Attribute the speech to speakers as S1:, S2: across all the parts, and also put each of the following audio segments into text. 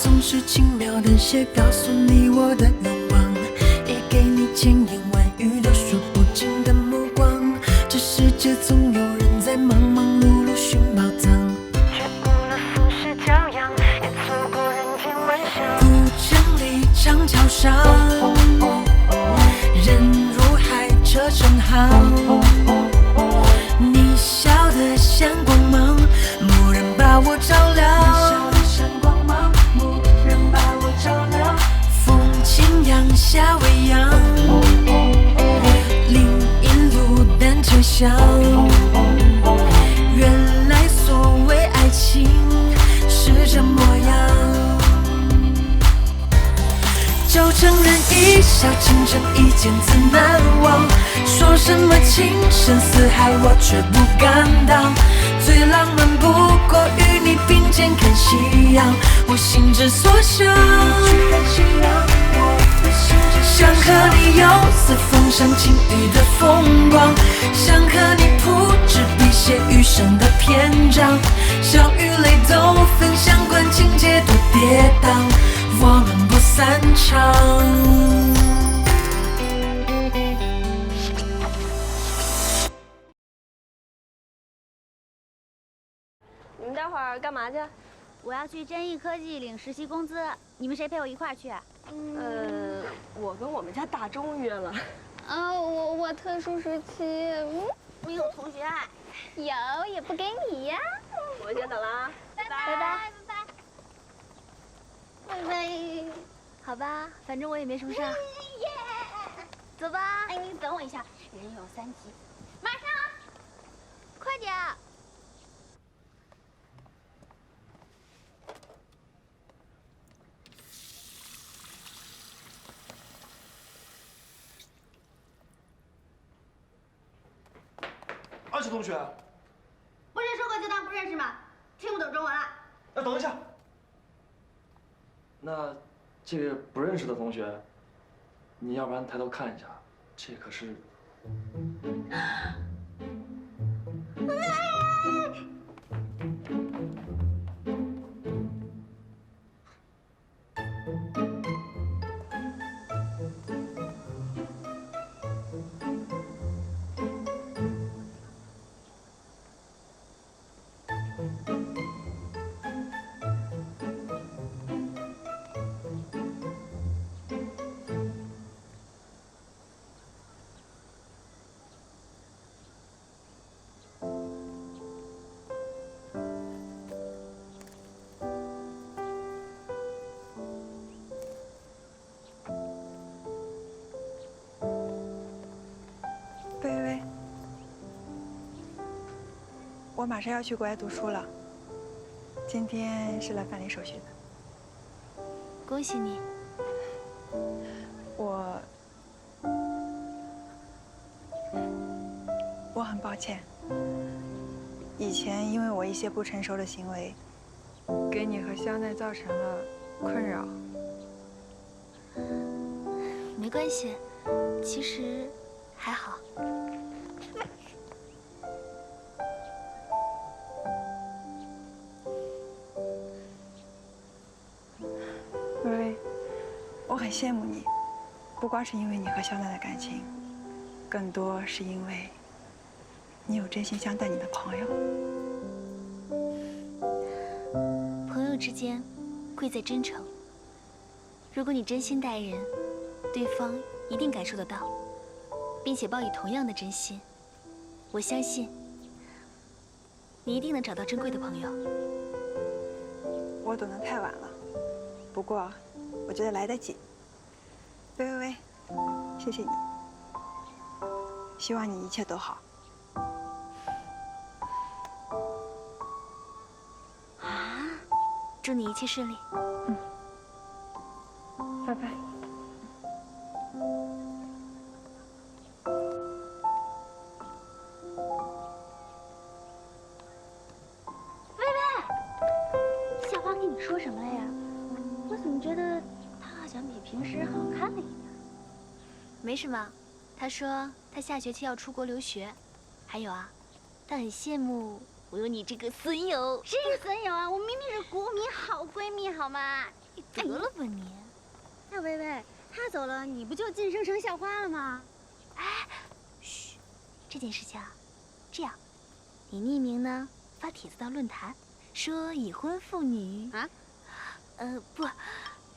S1: 总是轻描淡写告诉你我的愿望，也给你千言万语都说不尽的目光。这世界总有人在忙忙碌碌寻宝藏，却顾了浮世骄阳，也错过人间万象。古城里长桥上，人如海，车成行。你笑得像光芒，蓦然把我照亮。风轻扬，夏未央，林荫路单车响。原来所谓爱情是这模样。就承认一笑倾城，一见自难忘。说什么情深似海，我却不敢当。最浪漫不过与你并肩看夕阳，我心之所向。想和你游似风上轻语的风光，想和你铺纸笔写余生的篇章。笑与泪都分享，管情节多跌宕，我们不散场。
S2: 你们待会儿干嘛去？
S3: 我要去真义科技领实习工资，你们谁陪我一块儿去？
S2: 我跟我们家大钟约了。
S4: 我特殊时期，
S3: 没有同学爱，
S4: 有也不给你呀。
S2: 我先走了啊，
S4: 拜拜
S3: 拜拜
S4: 拜拜。
S3: 好吧，反正我也没什么事儿。走吧。
S4: 哎，你等我一下，人有3急，马上。
S3: 快点。
S5: 20同学，
S4: 不是说过就当不认识吗？听不懂中文啊？
S5: 等一下。那这个不认识的同学，你要不然抬头看一下，这可是。
S6: 薇薇，我马上要去国外读书了，今天是来办理手续的。
S3: 恭喜你。
S6: 我很抱歉，以前因为我一些不成熟的行为，给你和香奈造成了困扰。
S3: 没关系，其实还好。
S6: 薇薇，我很羡慕你，不光是因为你和香奈的感情，更多是因为你有真心相待你的朋友。
S3: 朋友之间，贵在真诚。如果你真心待人，对方一定感受得到，并且报以同样的真心。我相信，你一定能找到珍贵的朋友。
S6: 我懂得太晚了，不过我觉得来得及。薇薇，谢谢你，希望你一切都好。
S3: 啊，祝你一切顺利。
S6: 拜拜。
S4: 小花跟你说什么了呀？我怎么觉得她好像比平时好看了一点？
S3: 没什么，他说他下学期要出国留学，还有啊，他很羡慕我有你这个损友。
S4: 谁是损友啊？我明明是国民好闺蜜，好吗？
S3: 你得了吧你！
S4: 那薇薇，他走了，你不就晋升成校花了吗？
S3: 哎，嘘，这件事情啊，这样，你匿名呢发帖子到论坛，说已婚妇女
S4: 啊，
S3: 不，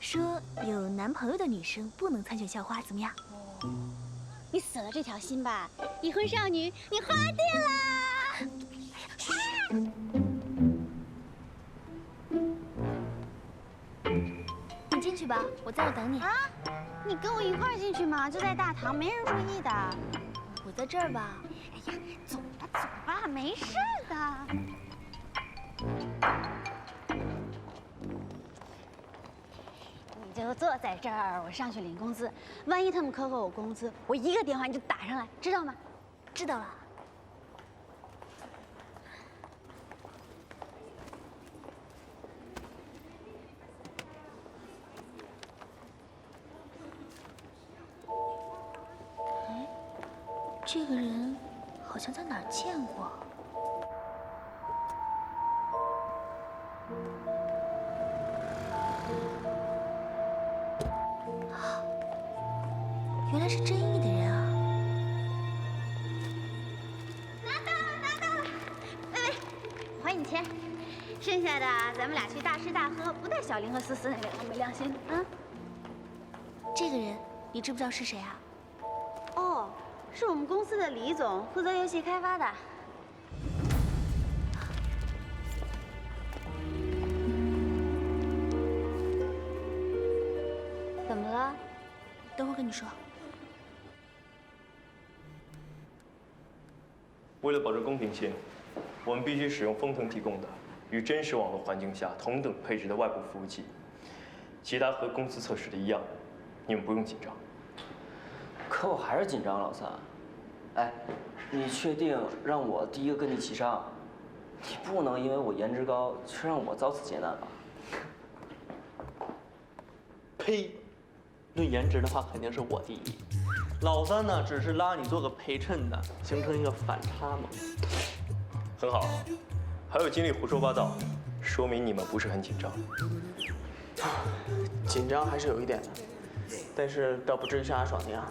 S3: 说有男朋友的女生不能参选校花，怎么样？
S4: 你死了这条心吧，已婚少女，你花店啦！
S3: 你进去吧，我在这等你。
S4: 啊，你跟我一块儿进去嘛，就在大堂，没人注意的。
S3: 我在这儿吧。
S4: 哎呀，走吧走吧，没事的。你就坐在这儿，我上去领工资。万一他们扣我工资，我一个电话你就打上来，知道吗？
S3: 知道了。哎，这个人好像在哪儿见过。原来是真意的人啊！
S4: 我还你钱，剩下的咱们俩去大吃大喝，不带小林和思思那两个没良心的啊。
S3: 这个人你知不知道是谁啊？
S4: 哦，是我们公司的李总，负责游戏开发的。怎么了？
S3: 等会儿跟你说。
S7: 为了保证公平性，我们必须使用风腾提供的与真实网络环境下同等配置的外部服务器。其他和公司测试的一样，你们不用紧张。
S5: 可我还是紧张，老三。哎，你确定让我第一个跟你一起上？你不能因为我颜值高，却让我遭此劫难吧？
S8: 呸！论颜值的话，肯定是我第一。老三呢，只是拉你做个陪衬的，形成一个反差嘛。
S7: 很好，还有精力胡说八道，说明你们不是很紧张。
S8: 紧张还是有一点的，但是倒不至于像阿爽那样，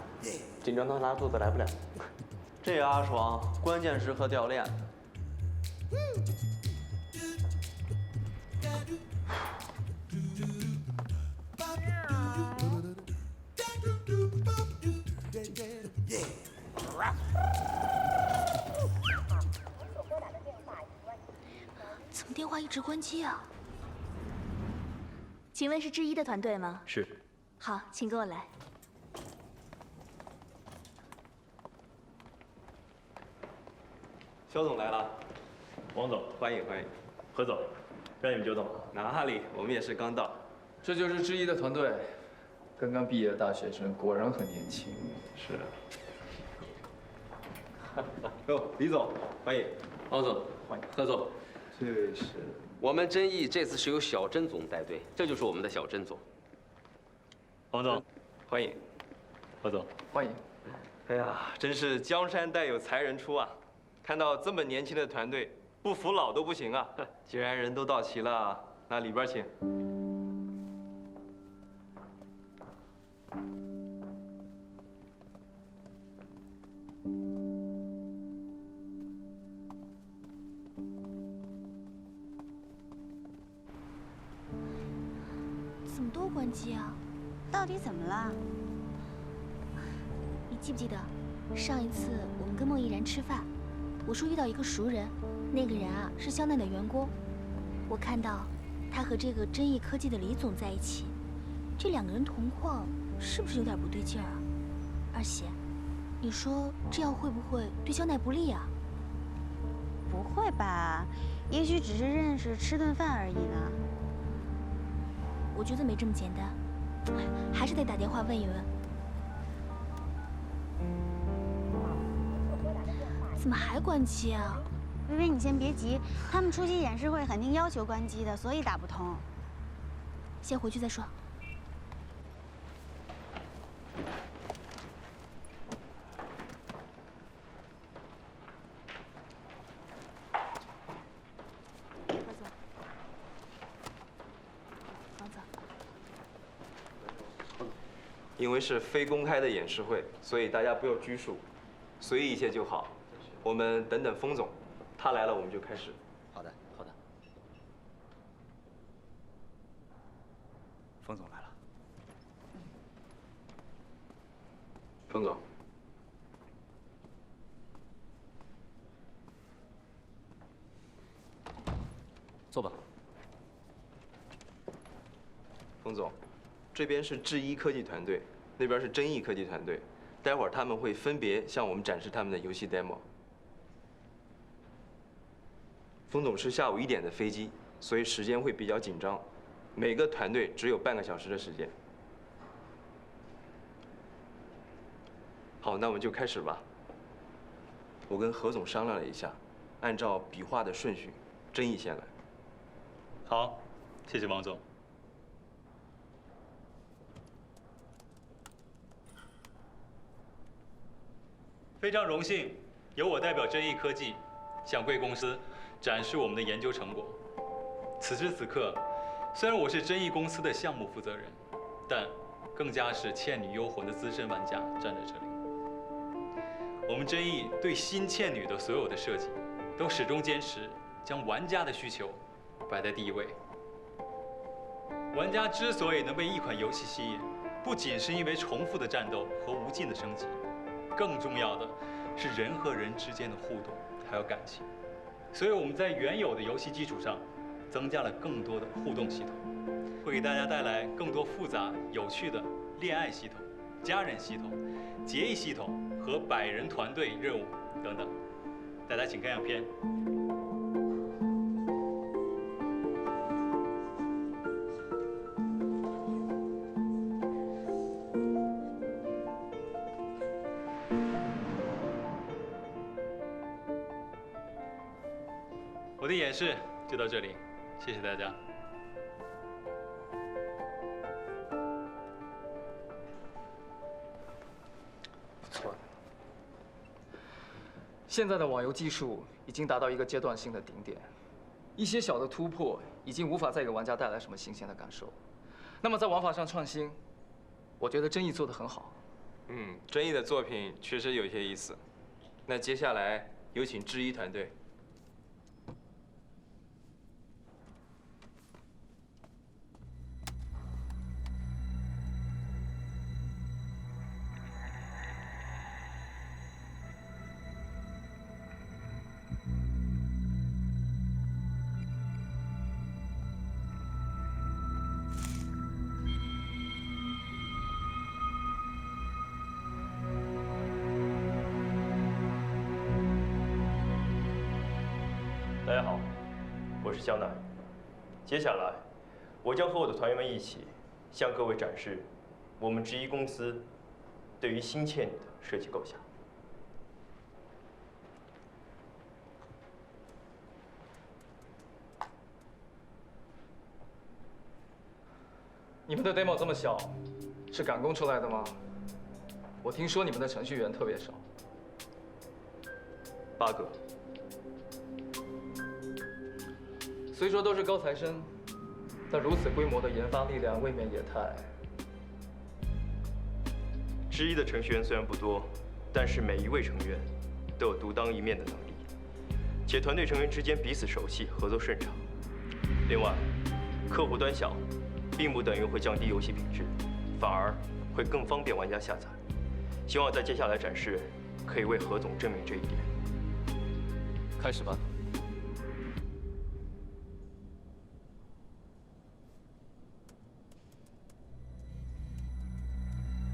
S8: 紧张到拉肚子来不了。这个阿爽关键时刻掉链子。
S3: 怎么电话一直关机啊？请问是之一的团队吗？
S7: 是。
S3: 好，请跟我来。
S9: 肖总来了，
S7: 王总，
S9: 欢迎欢迎。
S7: 何总，让你们久等了。
S9: 哪里，我们也是刚到。
S5: 这就是之一的团队，刚刚毕业的大学生，果然很年轻。
S9: 是。哟，李总，欢迎。
S10: 王总，欢迎。何总，
S9: 这是。
S10: 我们真意这次是由小甄总带队，这就是我们的小甄总。
S7: 王总，
S9: 欢迎。
S7: 何总，
S5: 欢迎。
S9: 哎呀，真是江山代有才人出啊！看到这么年轻的团队，不服老都不行啊！既然人都到齐了，那里边请。
S3: 怎么都关机啊？
S4: 到底怎么了？
S3: 你记不记得上一次我们跟孟毅然吃饭，我说遇到一个熟人，那个人啊是肖奈的员工，我看到他和这个真意科技的李总在一起，这两个人同框，是不是有点不对劲儿啊？二喜，你说这样会不会对肖奈不利啊？
S4: 不会吧？也许只是认识吃顿饭而已呢。
S3: 我觉得没这么简单，还是得打电话问一问。怎么还关机啊？
S4: 薇薇，你先别急，他们出席演示会肯定要求关机的，所以打不通。
S3: 先回去再说。王总，
S9: 因为是非公开的演示会，所以大家不要拘束，随意一些就好。我们等等封总，他来了我们就开始。
S10: 好的，好的。
S11: 封总来了。
S9: 封总。
S11: 坐吧。
S9: 冯总，这边是智一科技团队，那边是臻毅科技团队，待会儿他们会分别向我们展示他们的游戏 demo。冯总是下午1点的飞机，所以时间会比较紧张，每个团队只有半个小时的时间。好，那我们就开始吧。我跟何总商量了一下，按照笔画的顺序，臻毅先来。
S11: 好，谢谢王总。非常荣幸，由我代表臻毅科技向贵公司展示我们的研究成果。此时此刻，虽然我是臻毅公司的项目负责人，但更加是《倩女幽魂》的资深玩家站在这里。我们臻毅对新《倩女》的所有的设计，都始终坚持将玩家的需求 摆在第一位。玩家之所以能被一款游戏吸引，不仅是因为重复的战斗和无尽的升级，更重要的是人和人之间的互动还有感情。所以我们在原有的游戏基础上，增加了更多的互动系统，会给大家带来更多复杂有趣的恋爱系统、家人系统、结义系统和100人团队任务等等。大家请看样片。 我的演示就到这里，谢谢大家。
S12: 不错。现在的网游技术已经达到一个阶段性的顶点，一些小的突破已经无法再给玩家带来什么新鲜的感受。那么在玩法上创新，我觉得臻毅做得很好。
S9: 臻毅的作品确实有些意思。那接下来有请智一团队。
S7: 大家好，我是肖乃。接下来，我将和我的团员们一起向各位展示我们智一公司对于新倩女的设计构想。
S12: 你们的 demo 这么小，是赶工出来的吗？我听说你们的程序员特别少。
S7: 8个。
S12: 虽说都是高材生，但如此规模的研发力量未免也太……
S7: 智一的程序员虽然不多，但是每一位成员都有独当一面的能力，且团队成员之间彼此熟悉，合作顺畅。另外，客户端小，并不等于会降低游戏品质，反而会更方便玩家下载。希望在接下来展示可以为何总证明这一点。
S12: 开始吧。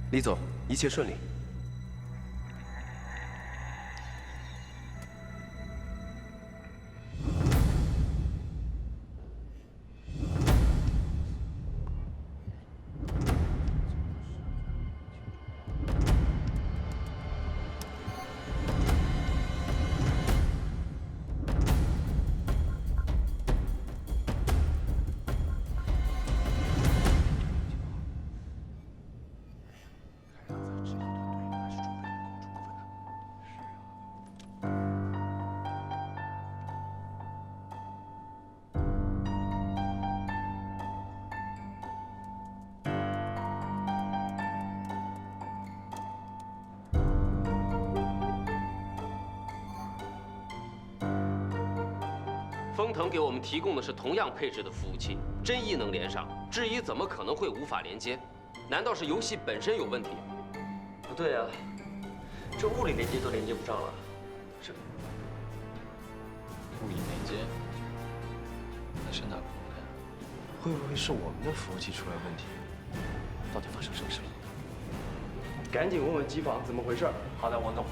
S10: 李总，一切顺利。风腾给我们提供的是同样配置的服务器，真意能连上，智一怎么可能会无法连接？难道是游戏本身有问题？
S5: 不对啊，这物理连接都连接不上了，这
S13: 物理连接，那是哪国的呀？会不会是我们的服务器出了问题？到底发生什么事了？
S7: 赶紧问问机房怎么回事。
S13: 好的，我懂。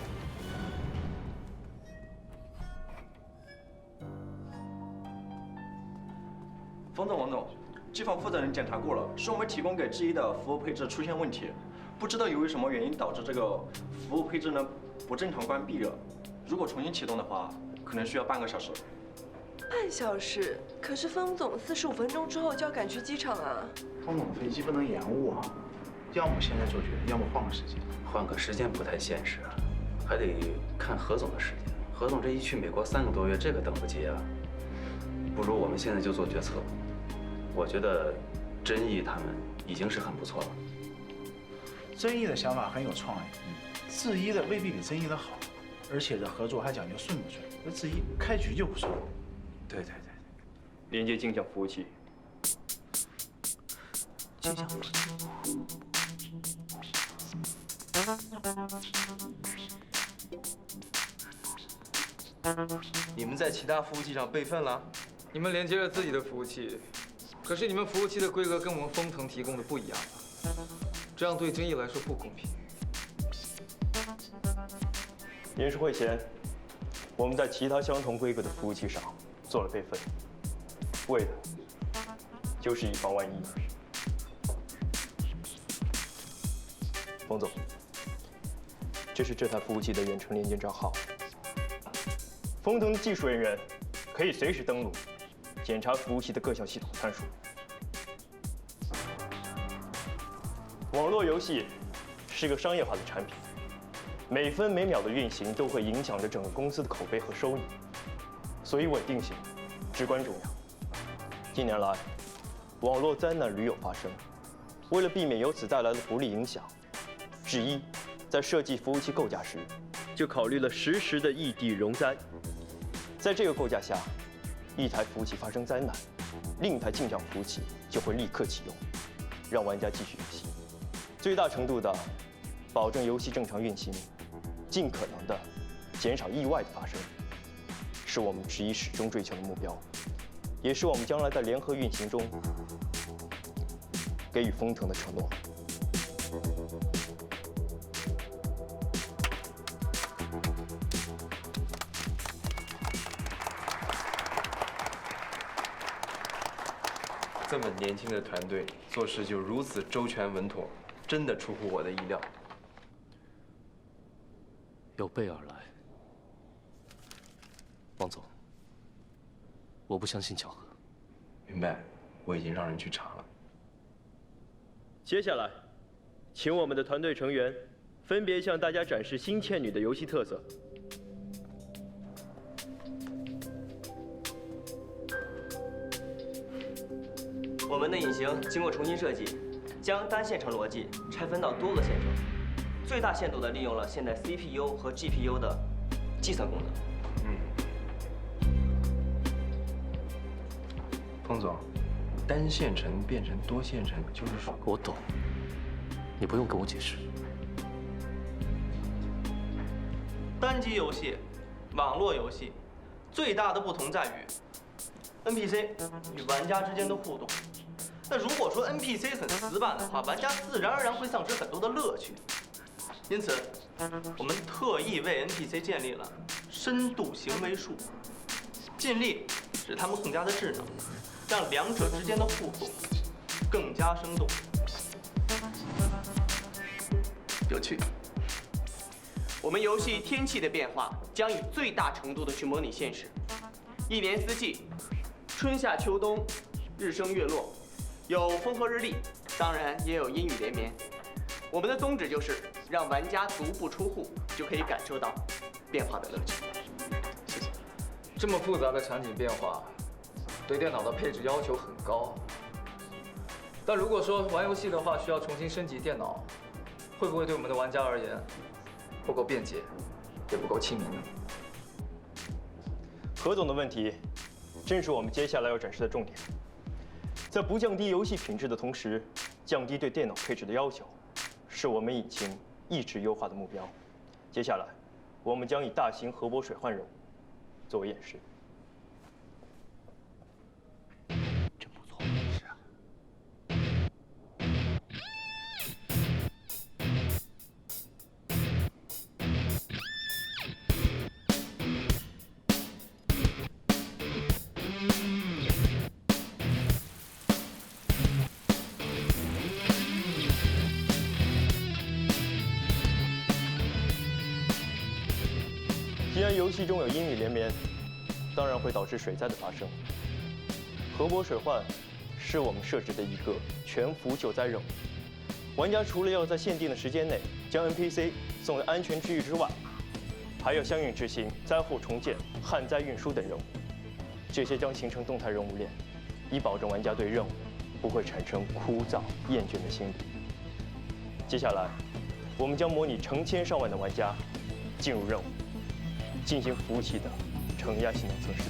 S14: 冯总，王总，机房负责人检查过了，是我们提供给智一的服务配置出现问题，不知道由于什么原因导致这个服务配置呢不正常关闭了。如果重新启动的话，可能需要半个小时。
S2: 半小时？可是封总45分钟之后就要赶去机场啊。
S15: 封总飞机不能延误啊，要么现在做决定，要么换个时间。
S13: 换个时间不太现实啊，还得看何总的时间。何总这一去美国3个多月，这个等不及啊。不如我们现在就做决策。我觉得真意他们已经是很不错了。
S15: 真意的想法很有创意，智一的未必比真意的好，而且这合作还讲究顺不顺。那智一开局就不顺。
S13: 对，
S7: 连接镜像服务器。
S13: 镜像服务器。
S9: 你们在其他服务器上备份了？
S12: 你们连接了自己的服务器。可是你们服务器的规格跟我们风腾提供的不一样啊，这样对真意来说不公平。
S7: 演示会前，我们在其他相同规格的服务器上做了备份，为的就是以防万一。冯总，这是这台服务器的远程连接账号。风腾的技术人员可以随时登录，检查服务器的各项系统参数。网络游戏是个商业化的产品，每分每秒的运行都会影响着整个公司的口碑和收益，所以稳定性至关重要。近年来，网络灾难屡有发生，为了避免由此带来的不利影响，智一在设计服务器构架时，就考虑了实时的异地容灾。在这个构架下，一台服务器发生灾难，另一台镜像服务器就会立刻启用，让玩家继续游戏，最大程度的保证游戏正常运行，尽可能的减少意外的发生，是我们智一始终追求的目标，也是我们将来在联合运行中给予风腾的承诺。
S9: 这么年轻的团队做事就如此周全稳妥，真的出乎我的意料。
S13: 有备而来，王总，我不相信巧合。
S9: 明白，我已经让人去查了。
S7: 接下来，请我们的团队成员分别向大家展示新倩女的游戏特色。我们的引擎经过重新设计，将单线程逻辑拆分到多个线程，最大限度地利用了现代 CPU 和 GPU 的计算功能。
S9: 风总，单线程变成多线程，就是说……
S13: 我懂，你不用跟我解释。
S8: 单机游戏、网络游戏最大的不同在于 NPC 与玩家之间的互动。那如果说 NPC 很死板的话，玩家自然而然会丧失很多的乐趣。因此，我们特意为 NPC 建立了深度行为树，尽力使他们更加的智能，让两者之间的互动更加生动、有趣。我们游戏天气的变化将以最大程度的去模拟现实，一年四季，春夏秋冬，日升月落，有风和日丽，当然也有阴雨连绵。我们的宗旨就是让玩家足不出户就可以感受到变化的乐趣。谢谢。
S12: 这么复杂的场景变化，对电脑的配置要求很高。但如果说玩游戏的话，需要重新升级电脑，会不会对我们的玩家而言不够便捷，也不够亲民呢？
S7: 何总的问题，正是我们接下来要展示的重点。在不降低游戏品质的同时，降低对电脑配置的要求，是我们引擎一直优化的目标。接下来，我们将以大型核泊水患任务作为演示。
S13: 真不错，是啊。
S7: 既然游戏中有阴雨连绵，当然会导致水灾的发生。核泊水患是我们设置的一个全服救灾任务。玩家除了要在限定的时间内将 NPC 送到安全区域之外，还要相应执行灾后重建、旱灾运输等任务。这些将形成动态任务链，以保证玩家对任务不会产生枯燥、厌倦的心理。接下来，我们将模拟成千上万的玩家进入任务，进行服务器的承压性能测试。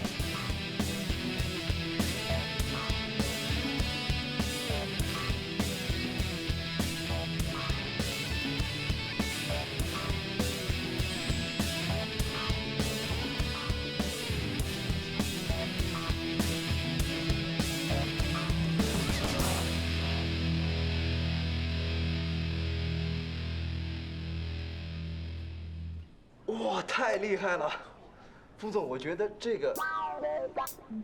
S8: 哇，太厉害了！副总，我觉得这个……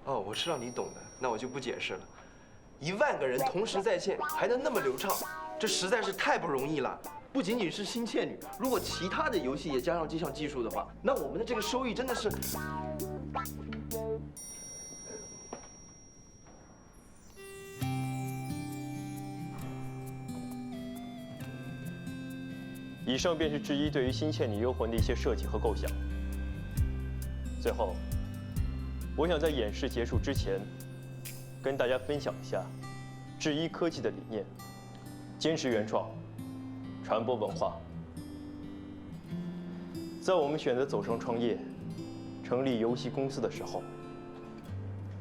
S8: 哦，我知道你懂的，那我就不解释了。10000个人同时在线，还能那么流畅，这实在是太不容易了。不仅仅是新倩女，如果其他的游戏也加上这项技术的话，那我们的这个收益真的是……
S7: 以上便是智一对于新倩女幽魂的一些设计和构想。最后，我想在演示结束之前，跟大家分享一下智一科技的理念：坚持原创，传播文化。在我们选择走上创业、成立游戏公司的时候，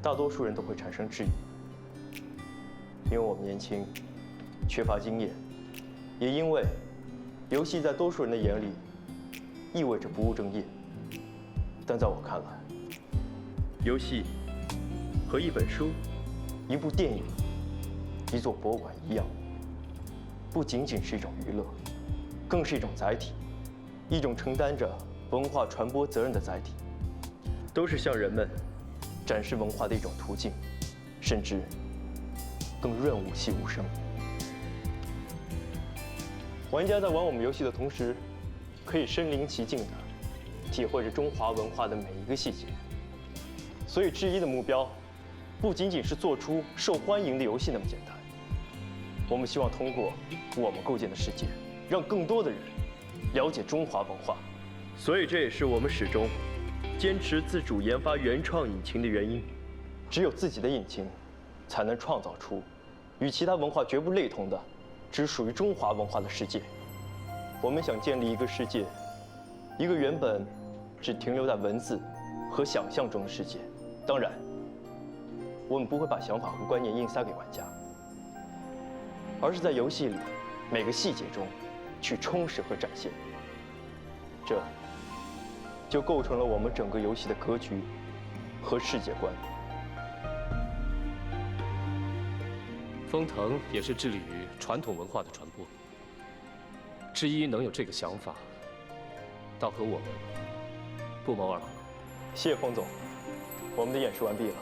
S7: 大多数人都会产生质疑，因为我们年轻，缺乏经验，也因为游戏在多数人的眼里意味着不务正业。但在我看来，游戏和一本书、一部电影、一座博物馆一样，不仅仅是一种娱乐，更是一种载体，一种承担着文化传播责任的载体，都是向人们展示文化的一种途径，甚至更润物细无声。玩家在玩我们游戏的同时，可以身临其境地体会着中华文化的每一个细节。所以智一的目标，不仅仅是做出受欢迎的游戏那么简单。我们希望通过我们构建的世界，让更多的人了解中华文化。所以这也是我们始终坚持自主研发原创引擎的原因。只有自己的引擎，才能创造出与其他文化绝不类同的只属于中华文化的世界。我们想建立一个世界，一个原本只停留在文字和想象中的世界。当然，我们不会把想法和观念硬塞给玩家，而是在游戏里每个细节中去充实和展现。这就构成了我们整个游戏的格局和世界观。
S16: 风腾也是致力于传统文化的传播。智一能有这个想法，倒和我们不谋而合。
S7: 谢谢冯总，我们的演示完毕了，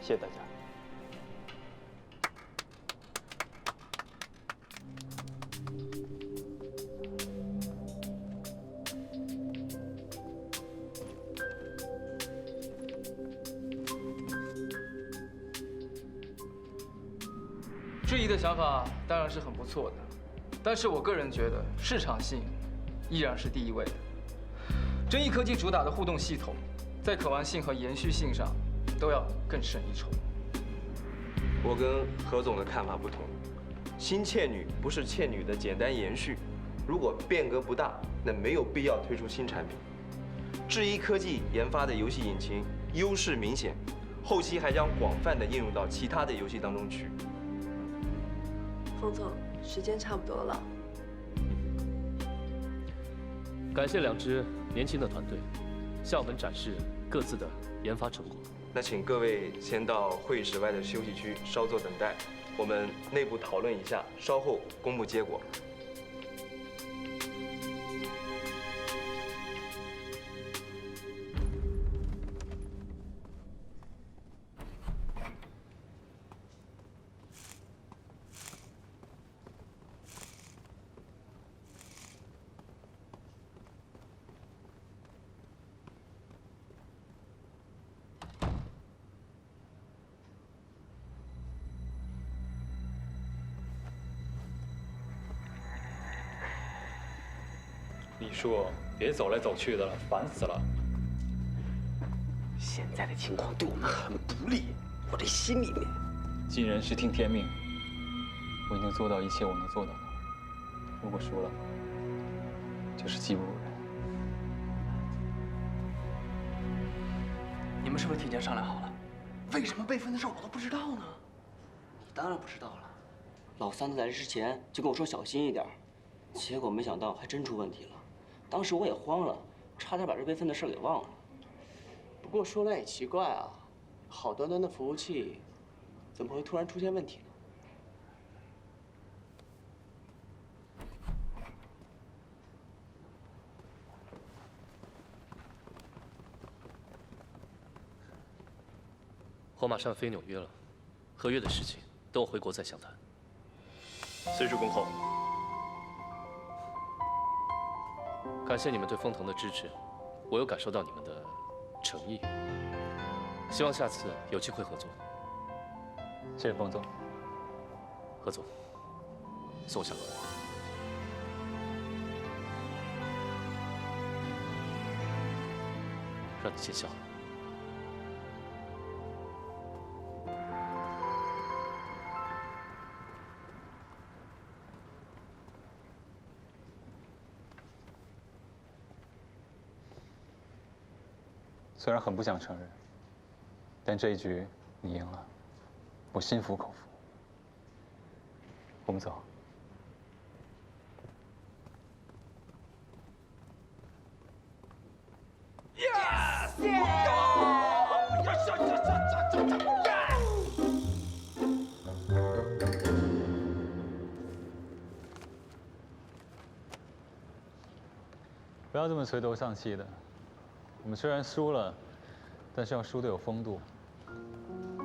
S7: 谢谢大家。
S12: 质疑的想法当然是很不错的，但是我个人觉得市场性依然是第一位的。臻益科技主打的互动系统，在可玩性和延续性上都要更胜一筹。
S8: 我跟何总的看法不同，新倩女不是倩女的简单延续，如果变革不大，那没有必要推出新产品。智一科技研发的游戏引擎
S7: 优势明显，后期还将广泛的应用到其他的游戏当中去。
S2: 冯总，时间差不多了。
S16: 感谢两支年轻的团队，向我们展示各自的研发成果。
S7: 那请各位先到会议室外的休息区稍作等待，我们内部讨论一下，稍后公布结果。
S11: 李叔，别走来走去的了，烦死了。
S10: 现在的情况对我们很不利，我这心里面……
S11: 尽人事听天命，我已经做到一切我能做到的。如果输了，就是技不如人。
S5: 你们是不是提前商量好了？为什么备份的事我都不知道呢？你当然不知道了。老三在来之前就跟我说小心一点，结果没想到还真出问题了。当时我也慌了，差点把这备份的事给忘了。不过说来也奇怪啊，好端端的服务器，怎么会突然出现问题呢？
S16: 我马上飞纽约了，合约的事情等我回国再详谈。
S7: 随时恭候。
S16: 感谢你们对风腾的支持，我有感受到你们的诚意。希望下次有机会合作。
S11: 谢谢冯总。
S16: 何总，送我下楼。让你见笑了。
S11: 虽然很不想承认，但这一局你赢了，我心服口服。我们走。不要这么垂头丧气的。我们虽然输了，但是要输得有风度。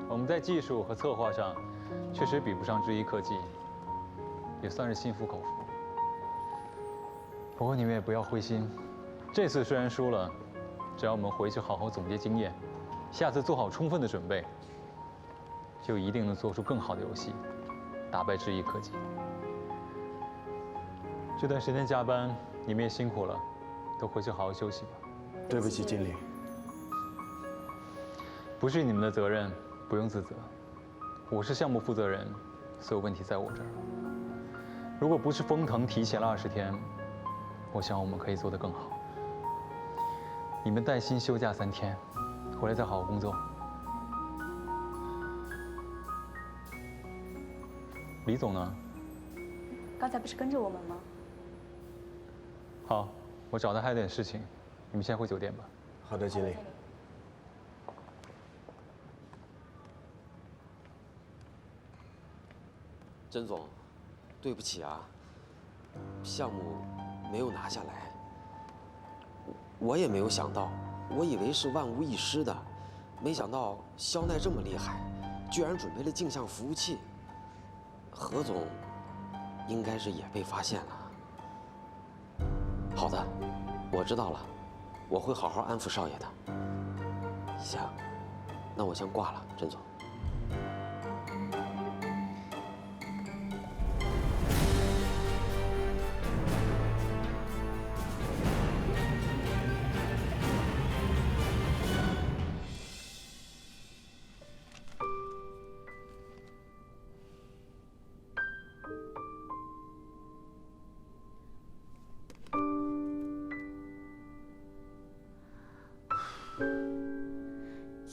S11: 我们在技术和策划上确实比不上智一科技，也算是心服口服。不过你们也不要灰心，这次虽然输了，只要我们回去好好总结经验，下次做好充分的准备，就一定能做出更好的游戏，打败智一科技。这段时间加班，你们也辛苦了，都回去好好休息吧。
S14: 对不起，经理。
S11: 不是你们的责任，不用自责。我是项目负责人，所有问题在我这儿。如果不是风腾提前了20天，我想我们可以做得更好。你们带薪休假3天，回来再好好工作。李总呢？
S17: 刚才不是跟着我们吗？
S11: 好，我找他还有点事情。你们先回酒店吧。
S14: 好的，经理。
S10: 甄总，对不起啊，项目没有拿下来。我也没有想到，我以为是万无一失的，没想到肖奈这么厉害，居然准备了镜像服务器。何总应该是也被发现了。好的，我知道了。我会好好安抚少爷的。行，那我先挂了，甄总。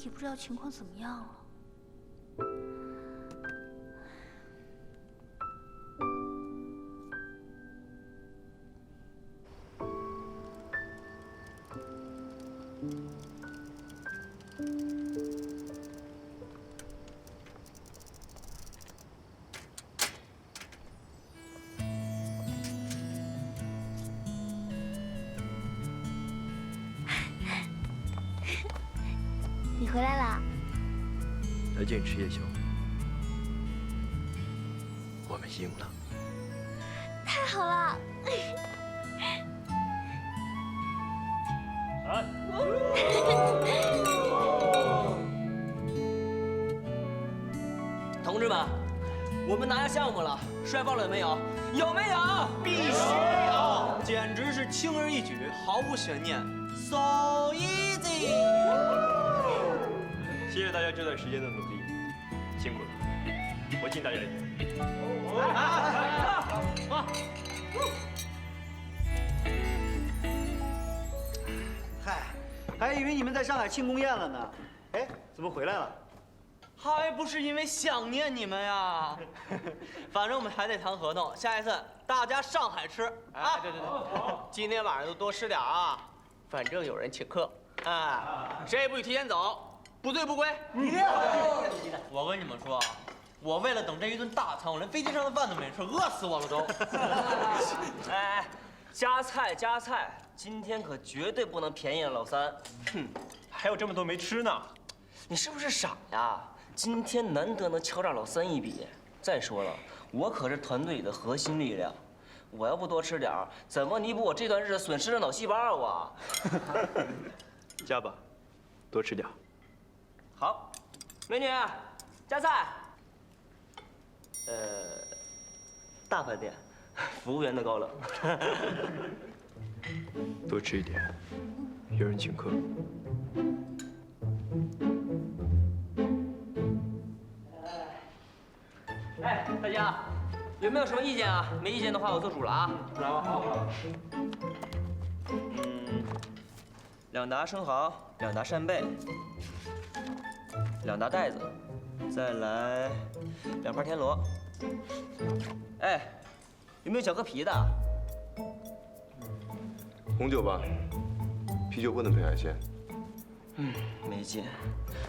S3: 也不知道情况怎么样了。你回来啦？
S7: 来见你吃夜宵。我们赢了。
S3: 太好了！
S5: 同志们，我们拿下项目了，帅爆了有没有？有没有？
S8: 必须有！简直是轻而易举，毫无悬念 ，so easy。
S7: 谢谢大家这段时间的努力，辛苦了，我敬大家一杯。
S18: 嗨，还以为你们在上海庆功宴了呢，哎，怎么回来了？
S8: 还不是因为想念你们呀！反正我们还得谈合同，下一次大家上海吃啊！对，今天晚上就多吃点啊，反正有人请客，哎，谁也不许提前走，不醉不归。我跟你们说，我为了等这一顿大餐，我连飞机上的饭都没吃，饿死我了都。
S5: 哎，加菜加菜，今天可绝对不能便宜了老三。
S7: 哼，还有这么多没吃呢，
S5: 你是不是傻呀？今天难得能敲诈老三一笔。再说了，我可是团队里的核心力量，我要不多吃点儿，怎么弥补我这段日子损失的脑细胞啊？
S7: 加吧，多吃点。
S5: 好，美女，加菜。大饭店，服务员的高冷。
S7: 多吃一点，有人请客。
S5: 哎，大家有没有什么意见啊？没意见的话，我做主了啊。好。2打生蚝，2打扇贝，2打带子，再来2盘田螺。哎，有没有想喝啤的？
S7: 红酒吧，啤酒不能配海鲜。
S5: 没劲，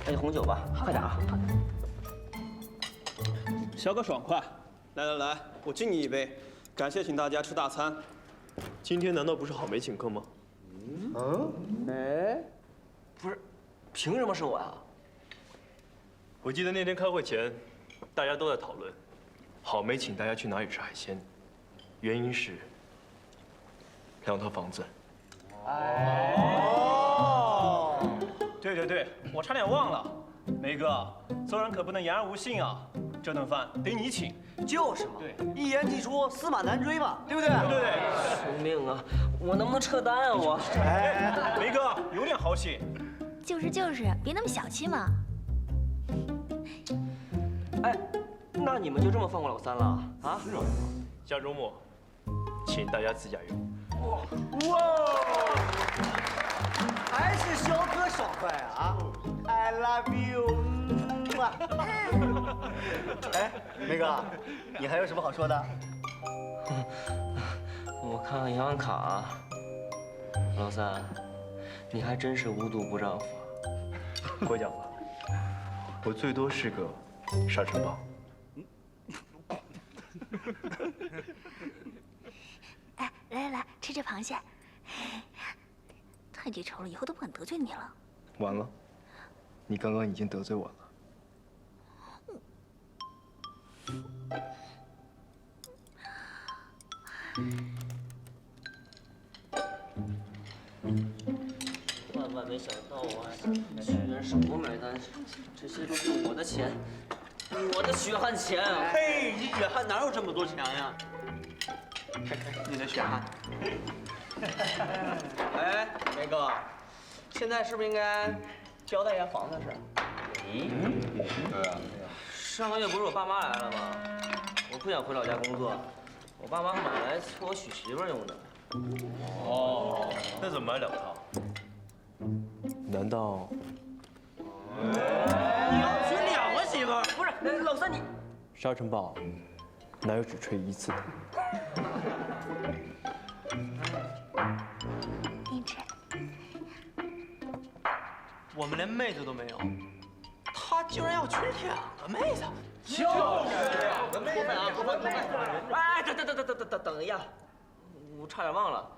S5: 那就红酒吧，快点啊！
S8: 小哥爽快，来，我敬你一杯，感谢请大家吃大餐。
S7: 今天难道不是郝梅请客吗？
S5: 哎，不是，凭什么是我呀？
S7: 我记得那天开会前，大家都在讨论，郝梅请大家去哪里吃海鲜，原因是2套房子。
S14: 对，我差点忘了，梅哥，做人可不能言而无信啊，这顿饭得你请。
S18: 就是嘛，对，一言既出，驷马难追嘛，对不对？
S14: 对。
S5: 救命啊！我能不能撤单啊我？
S14: 哎，梅哥有点好心。
S3: 就是，别那么小气嘛。
S5: 哎，那你们就这么放过老三了啊？
S7: 是啊。下周末，请大家自驾游。
S18: 哇，还是肖哥爽快啊 ！I love you。哎，梅哥，你还有什么好说的？
S5: 我看看银行卡，老三，你还真是无毒不丈夫。
S7: 过奖了，我最多是个沙尘暴。
S3: 哎，来，吃这螃蟹。太记仇了，以后都不敢得罪你了。
S7: 完了，你刚刚已经得罪我了。
S5: 万没想到啊，居然是我买单，这些都是我的钱，我的血汗钱啊！
S18: 嘿，你血汗哪有这么多钱呀？
S8: 看你的血汗。哎，梅哥，现在是不是应该交代一下房子的事？
S5: 对啊。上个月不是我爸妈来了吗？我不想回老家工作，我爸妈买来撮我娶媳妇用的。
S7: 哦，那怎么买2套？难道
S8: 你要娶2个媳妇儿？
S5: 不是，老三你。
S7: 沙尘暴，哪有只吹1次的？
S3: 你吃。
S8: 我们连妹子都没有，他居然要娶2个妹子。
S5: 就是2个妹子啊！哎，等一下，我差点忘了，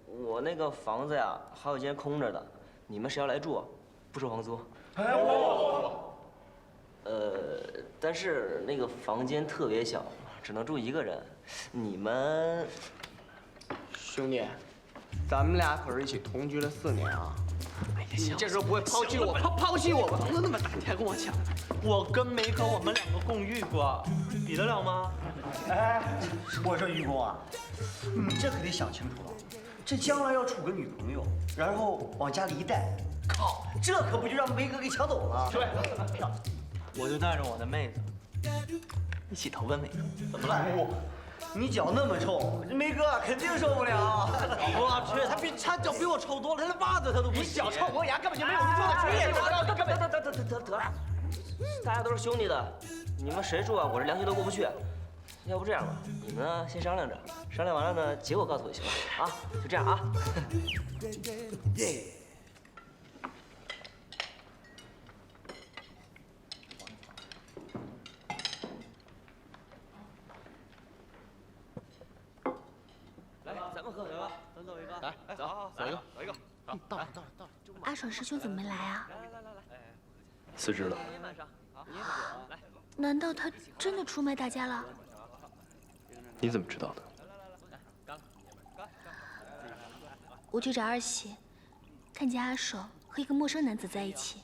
S5: 我那个房子呀，还有间空着的，你们谁要来住，不收房租。哎但是那个房间特别小，只能住1个人。你们
S19: 兄弟，咱们俩可是一起同居了4年啊！你这时候不会抛弃我，抛弃我吧？房子那么大，你还跟我抢？
S8: 我跟梅哥我们2个共浴过，比得了吗？
S18: 哎，我说于公啊，你这可得想清楚了，这将来要处个女朋友，然后往家里一带，靠，这可不就让梅哥给抢走了？
S8: 对，我就带着我的妹子一起投奔梅哥，怎么了？
S18: 你脚那么臭，梅哥肯定受不了。
S8: 我去，他脚比我臭多了，他连袜子他都不洗。
S18: 你脚臭，我牙根本就没有你说的职业。
S5: 得了，大家都是兄弟的，你们谁住啊？我这良心都过不去。要不这样吧，你们呢先商量着，商量完了呢，结果告诉我就行了啊，就这样啊。来，咱们喝吧，咱走一个。来，走，走一个。好，到了。
S3: 阿爽师兄怎么没来啊？
S7: 辞职了。
S3: 难道他真的出卖大家了？
S7: 你怎么知道的？
S3: 我去找二喜，看见阿爽和一个陌生男子在一起，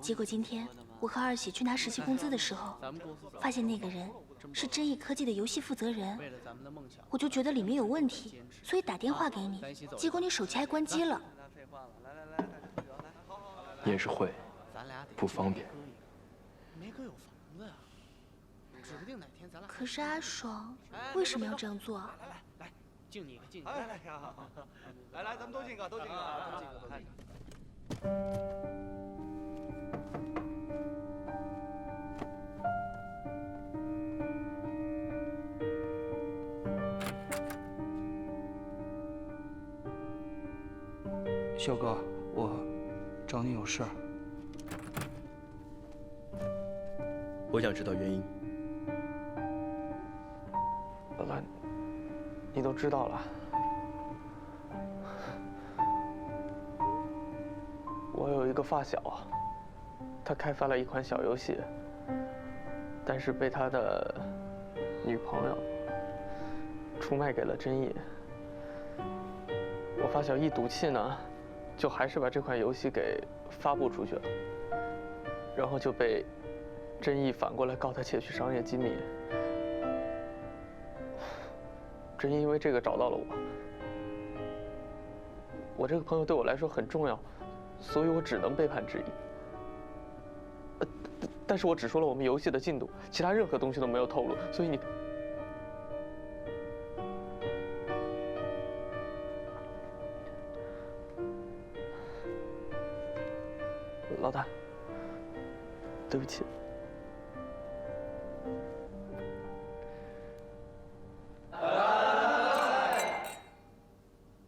S3: 结果今天我和二喜去拿实习工资的时候，发现那个人是真意科技的游戏负责人，我就觉得里面有问题，所以打电话给你，结果你手机还关机了。
S7: 你也是会，不方便。
S19: 梅哥有房子呀，指不定哪天咱俩。
S3: 可是阿爽为什么要这样做？
S19: 来，敬你一个，敬你一个。
S8: 来，咱们都敬个，都敬个。
S20: 小哥，我找你有事儿。
S7: 我想知道原因。
S20: 老大，你都知道了。我有一个发小，他开发了一款小游戏，但是被他的女朋友出卖给了真意。我发小一赌气呢，就还是把这款游戏给发布出去了，然后就被真意反过来告他窃取商业机密。真意因为这个找到了我，我这个朋友对我来说很重要，所以我只能背叛之意。但是我只说了我们游戏的进度，其他任何东西都没有透露，所以你。老大，对不起。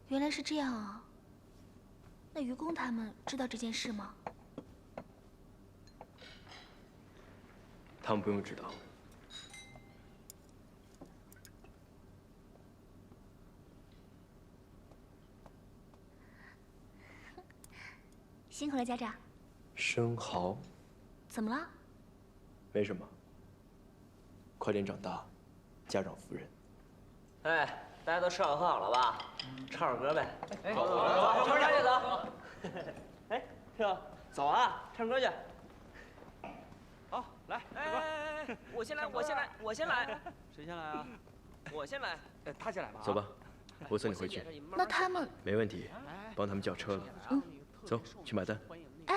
S3: 原来是这样啊。那愚公他们知道这件事吗？
S7: 他们不用知道。
S3: 辛苦了，家长。
S7: 生蚝？
S3: 怎么了？
S7: 没什么。快点长大，家长夫人。
S5: 哎，大家都吃好喝好了吧？唱首歌呗。走，唱歌去走。哎，是吧？走啊，唱歌去。
S8: 好，来，
S5: 哎，我先来。
S8: 谁先来啊？
S5: 我先来。
S8: 他先来吧。
S7: 走吧，我送你回去。
S3: 那他们
S7: 没问题，帮他们叫车了。走，去买单。
S3: 哎，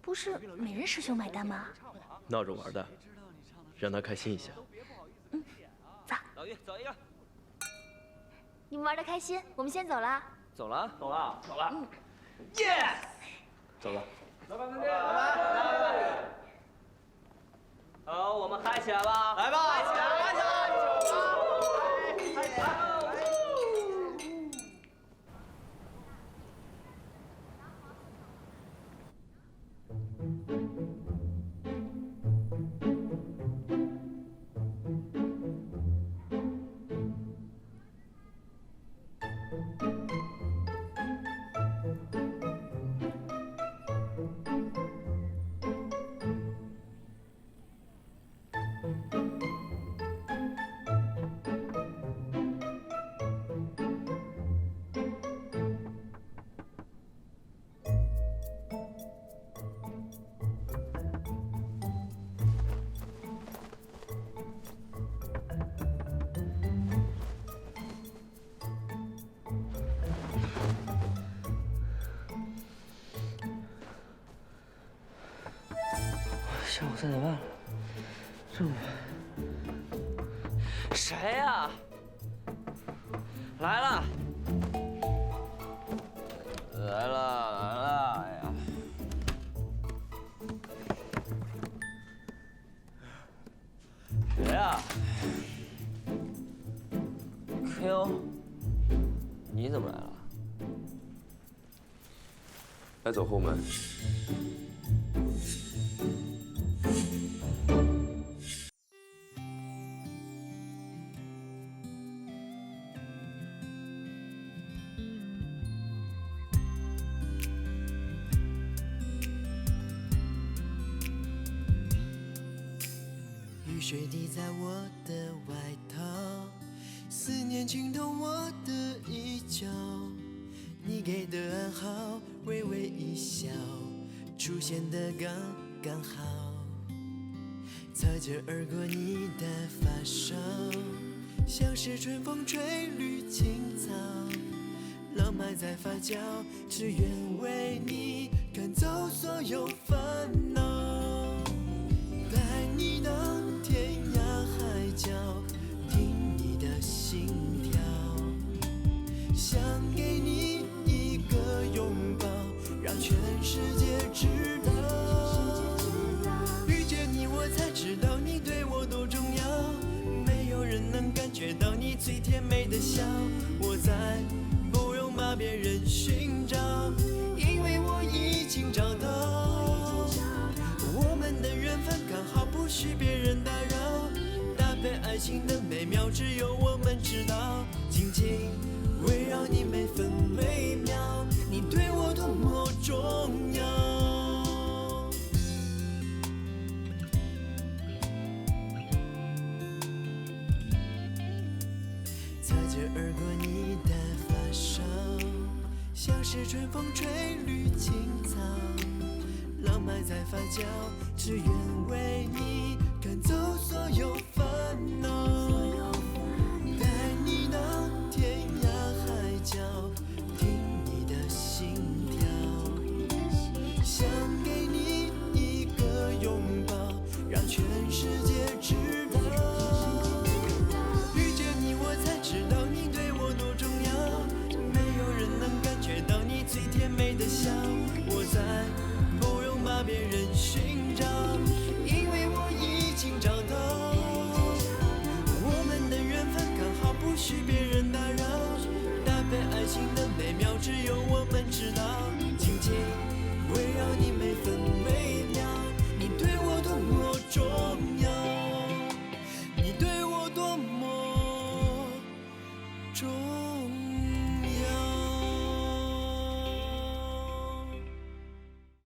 S3: 不是美人师兄买单吗？
S7: 闹着玩的，让他开心一下。
S3: 走。
S5: 老于，走一个。
S3: 你们玩的开心，我们先走了。
S5: 走了。
S8: 走了。
S5: Yes。
S7: 走了。
S8: 拜拜，再见。
S5: 下午3点半了，这么晚。谁呀？来了，来了！哎呀，谁呀？Q，你怎么来了？
S10: 来走后门。
S1: 雨水滴在我的外套，思念浸透我的衣角。你给的暗号，微微一笑，出现的刚刚好。擦肩而过你的发梢，像是春风吹绿青草。浪漫在发酵，只愿为你赶走所有烦恼。带你到天涯海角，听你的心跳，想给你一个拥抱，让全世界知道。遇见你，我才知道你对我多重要，没有人能感觉到你最甜美的笑。我再不用把别人寻找，因为我已经找到。我们的缘分刚好不许别人打扰，搭配爱情的美妙只有我们知道。紧紧围绕你每分每秒，你对我多么重要。擦肩而过你的发梢，像是春风吹绿青草。浪漫在发酵，只愿为你赶走所有烦恼。带你到天涯海角，听你的心跳，想给你一个拥抱，让全世界知道。遇见你，我才知道你对我多重要，没有人能感觉到你最甜美的笑。我在。把别人